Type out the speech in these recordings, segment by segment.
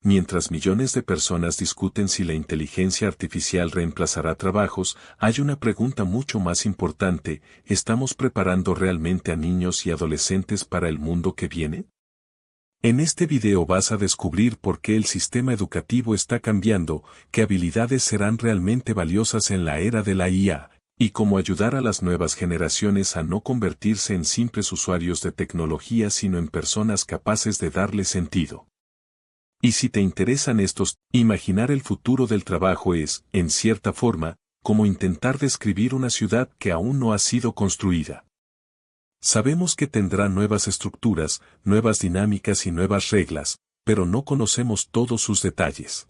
Mientras millones de personas discuten si la inteligencia artificial reemplazará trabajos, hay una pregunta mucho más importante: ¿estamos preparando realmente a niños y adolescentes para el mundo que viene? En este video vas a descubrir por qué el sistema educativo está cambiando, qué habilidades serán realmente valiosas en la era de la IA, y cómo ayudar a las nuevas generaciones a no convertirse en simples usuarios de tecnología sino en personas capaces de darle sentido. Y si te interesan estos, imaginar el futuro del trabajo es, en cierta forma, como intentar describir una ciudad que aún no ha sido construida. Sabemos que tendrá nuevas estructuras, nuevas dinámicas y nuevas reglas, pero no conocemos todos sus detalles.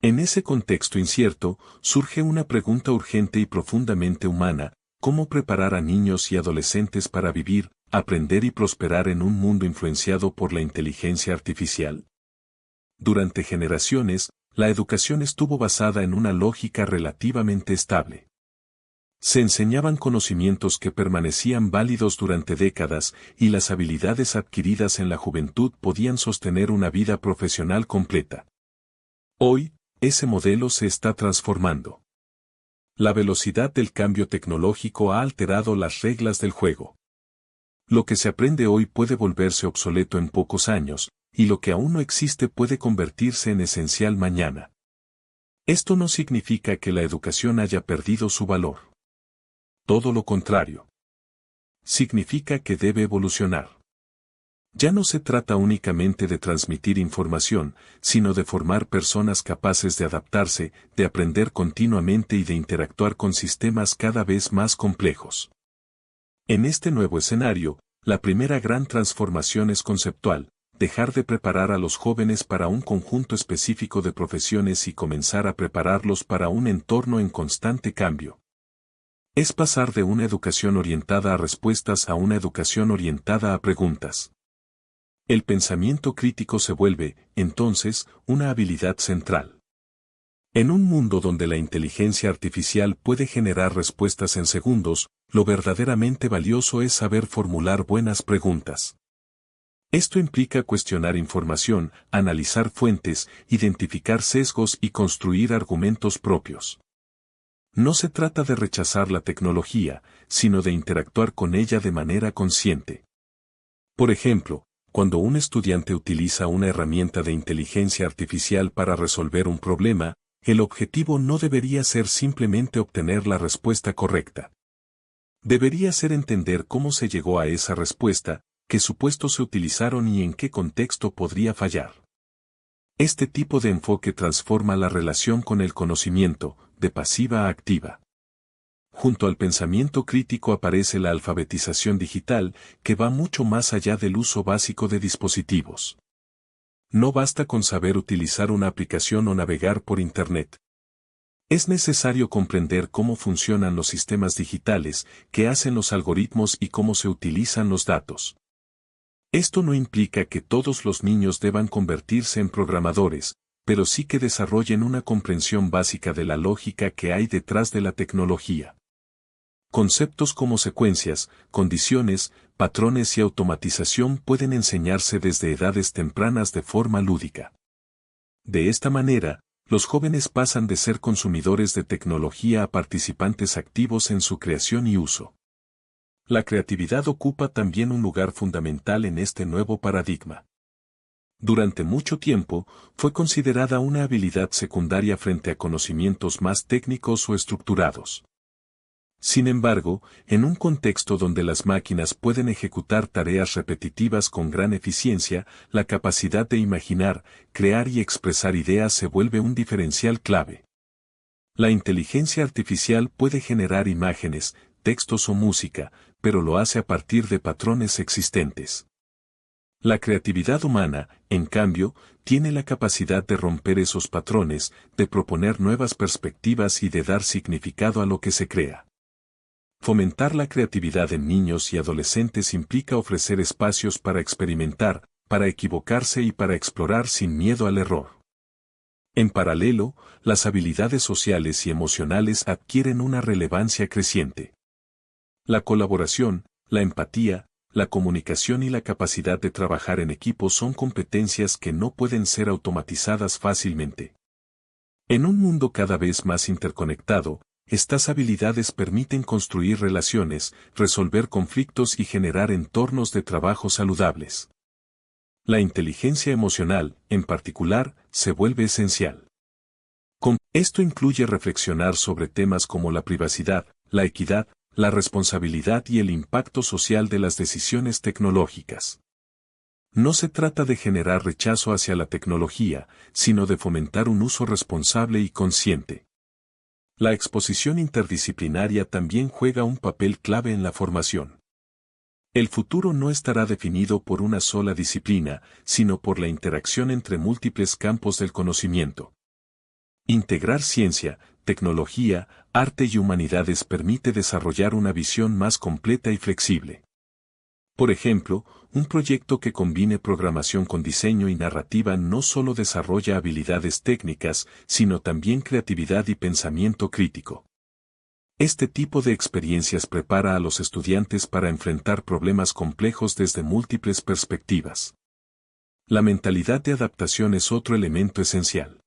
En ese contexto incierto, surge una pregunta urgente y profundamente humana: ¿cómo preparar a niños y adolescentes para vivir, aprender y prosperar en un mundo influenciado por la inteligencia artificial? Durante generaciones, la educación estuvo basada en una lógica relativamente estable. Se enseñaban conocimientos que permanecían válidos durante décadas, y las habilidades adquiridas en la juventud podían sostener una vida profesional completa. Hoy, ese modelo se está transformando. La velocidad del cambio tecnológico ha alterado las reglas del juego. Lo que se aprende hoy puede volverse obsoleto en pocos años, y lo que aún no existe puede convertirse en esencial mañana. Esto no significa que la educación haya perdido su valor. Todo lo contrario. Significa que debe evolucionar. Ya no se trata únicamente de transmitir información, sino de formar personas capaces de adaptarse, de aprender continuamente y de interactuar con sistemas cada vez más complejos. En este nuevo escenario, la primera gran transformación es conceptual: dejar de preparar a los jóvenes para un conjunto específico de profesiones y comenzar a prepararlos para un entorno en constante cambio. Es pasar de una educación orientada a respuestas a una educación orientada a preguntas. El pensamiento crítico se vuelve, entonces, una habilidad central. En un mundo donde la inteligencia artificial puede generar respuestas en segundos, lo verdaderamente valioso es saber formular buenas preguntas. Esto implica cuestionar información, analizar fuentes, identificar sesgos y construir argumentos propios. No se trata de rechazar la tecnología, sino de interactuar con ella de manera consciente. Por ejemplo, cuando un estudiante utiliza una herramienta de inteligencia artificial para resolver un problema, el objetivo no debería ser simplemente obtener la respuesta correcta. Debería ser entender cómo se llegó a esa respuesta, qué supuestos se utilizaron y en qué contexto podría fallar. Este tipo de enfoque transforma la relación con el conocimiento, de pasiva a activa. Junto al pensamiento crítico aparece la alfabetización digital, que va mucho más allá del uso básico de dispositivos. No basta con saber utilizar una aplicación o navegar por Internet. Es necesario comprender cómo funcionan los sistemas digitales, qué hacen los algoritmos y cómo se utilizan los datos. Esto no implica que todos los niños deban convertirse en programadores, pero sí que desarrollen una comprensión básica de la lógica que hay detrás de la tecnología. Conceptos como secuencias, condiciones, patrones y automatización pueden enseñarse desde edades tempranas de forma lúdica. De esta manera, los jóvenes pasan de ser consumidores de tecnología a participantes activos en su creación y uso. La creatividad ocupa también un lugar fundamental en este nuevo paradigma. Durante mucho tiempo, fue considerada una habilidad secundaria frente a conocimientos más técnicos o estructurados. Sin embargo, en un contexto donde las máquinas pueden ejecutar tareas repetitivas con gran eficiencia, la capacidad de imaginar, crear y expresar ideas se vuelve un diferencial clave. La inteligencia artificial puede generar imágenes, textos o música, pero lo hace a partir de patrones existentes. La creatividad humana, en cambio, tiene la capacidad de romper esos patrones, de proponer nuevas perspectivas y de dar significado a lo que se crea. Fomentar la creatividad en niños y adolescentes implica ofrecer espacios para experimentar, para equivocarse y para explorar sin miedo al error. En paralelo, las habilidades sociales y emocionales adquieren una relevancia creciente. La colaboración, la empatía, La comunicación y la capacidad de trabajar en equipo son competencias que no pueden ser automatizadas fácilmente. En un mundo cada vez más interconectado, estas habilidades permiten construir relaciones, resolver conflictos y generar entornos de trabajo saludables. La inteligencia emocional, en particular, se vuelve esencial. Esto incluye reflexionar sobre temas como la privacidad, la equidad, la responsabilidad y el impacto social de las decisiones tecnológicas. No se trata de generar rechazo hacia la tecnología, sino de fomentar un uso responsable y consciente. La exposición interdisciplinaria también juega un papel clave en la formación. El futuro no estará definido por una sola disciplina, sino por la interacción entre múltiples campos del conocimiento. Integrar ciencia, tecnología, arte y humanidades permite desarrollar una visión más completa y flexible. Por ejemplo, un proyecto que combine programación con diseño y narrativa no solo desarrolla habilidades técnicas, sino también creatividad y pensamiento crítico. Este tipo de experiencias prepara a los estudiantes para enfrentar problemas complejos desde múltiples perspectivas. La mentalidad de adaptación es otro elemento esencial.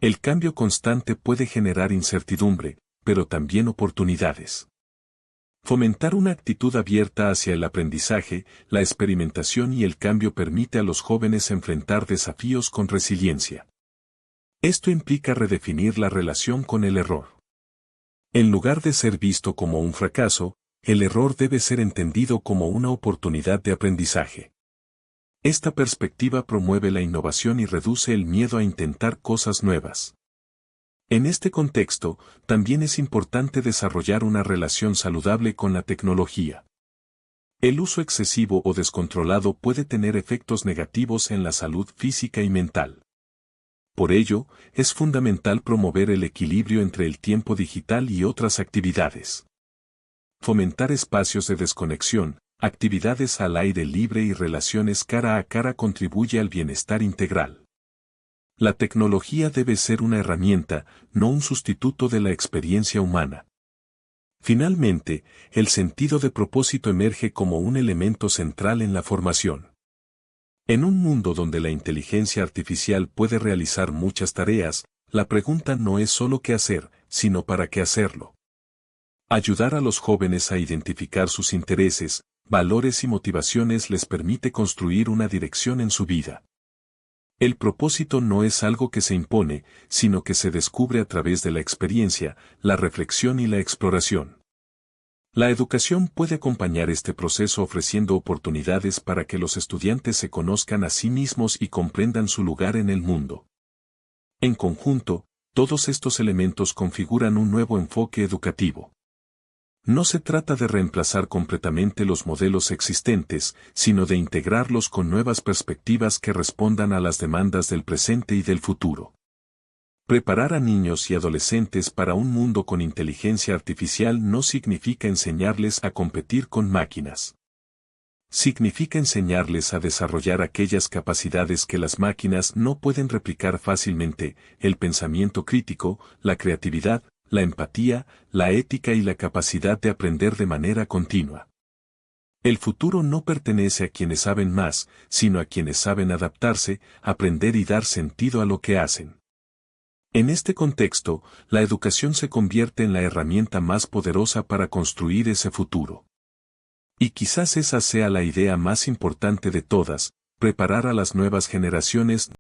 El cambio constante puede generar incertidumbre, pero también oportunidades. Fomentar una actitud abierta hacia el aprendizaje, la experimentación y el cambio permite a los jóvenes enfrentar desafíos con resiliencia. Esto implica redefinir la relación con el error. En lugar de ser visto como un fracaso, el error debe ser entendido como una oportunidad de aprendizaje. Esta perspectiva promueve la innovación y reduce el miedo a intentar cosas nuevas. En este contexto, también es importante desarrollar una relación saludable con la tecnología. El uso excesivo o descontrolado puede tener efectos negativos en la salud física y mental. Por ello, es fundamental promover el equilibrio entre el tiempo digital y otras actividades. Fomentar espacios de desconexión, actividades al aire libre y relaciones cara a cara contribuye al bienestar integral. La tecnología debe ser una herramienta, no un sustituto de la experiencia humana. Finalmente, el sentido de propósito emerge como un elemento central en la formación. En un mundo donde la inteligencia artificial puede realizar muchas tareas, la pregunta no es solo qué hacer, sino para qué hacerlo. Ayudar a los jóvenes a identificar sus intereses, valores y motivaciones les permite construir una dirección en su vida. El propósito no es algo que se impone, sino que se descubre a través de la experiencia, la reflexión y la exploración. La educación puede acompañar este proceso ofreciendo oportunidades para que los estudiantes se conozcan a sí mismos y comprendan su lugar en el mundo. En conjunto, todos estos elementos configuran un nuevo enfoque educativo. No se trata de reemplazar completamente los modelos existentes, sino de integrarlos con nuevas perspectivas que respondan a las demandas del presente y del futuro. Preparar a niños y adolescentes para un mundo con inteligencia artificial no significa enseñarles a competir con máquinas. Significa enseñarles a desarrollar aquellas capacidades que las máquinas no pueden replicar fácilmente: el pensamiento crítico, la creatividad, la empatía, la ética y la capacidad de aprender de manera continua. El futuro no pertenece a quienes saben más, sino a quienes saben adaptarse, aprender y dar sentido a lo que hacen. En este contexto, la educación se convierte en la herramienta más poderosa para construir ese futuro. Y quizás esa sea la idea más importante de todas: preparar a las nuevas generaciones